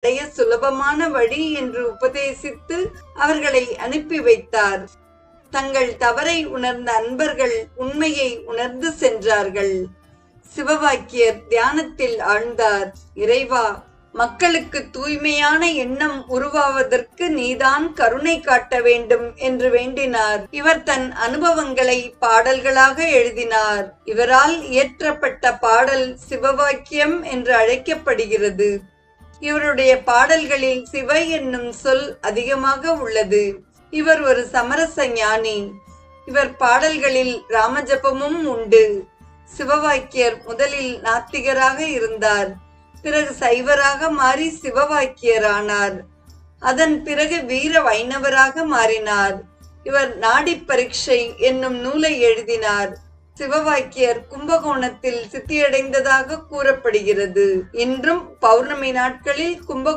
அடைய சுலபமான வழி என்று உபதேசித்து அவர்களை அனுப்பி வைத்தார். தங்கள் தவறை உணர்ந்த அன்பர்கள் உண்மையை உணர்ந்து சென்றார்கள். சிவவாக்கியர் தியானத்தில் ஆழ்ந்தார். இறைவா, மக்களுக்கு தூய்மையான எண்ணம் உருவாவதற்கு நீதான் கருணை காட்ட வேண்டும் என்று வேண்டினார். இவர் தன் அனுபவங்களை பாடல்களாக எழுதினார். இவரால் இயற்றப்பட்ட பாடல் சிவவாக்கியம் என்று அழைக்கப்படுகிறது. இவருடைய பாடல்களில் சிவ என்னும் சொல் அதிகமாக உள்ளது. இவர் ஒரு சமரச ஞானி. இவர் பாடல்களில் ராமஜபமும் உண்டு. சிவவாக்கியர் முதலில் நாத்திகராக இருந்தார். பிறகு சைவராக மாறி சிவவாக்கியரானார். அதன் பிறகு வீர வைணவராக மாறினார். இவர் நாடி பரீட்சை என்னும் நூலை எழுதினார். சிவவாக்கியர் கும்பகோணத்தில் சித்தியடைந்ததாக கூறப்படுகிறது. இன்றும் பௌர்ணமி நாட்களில்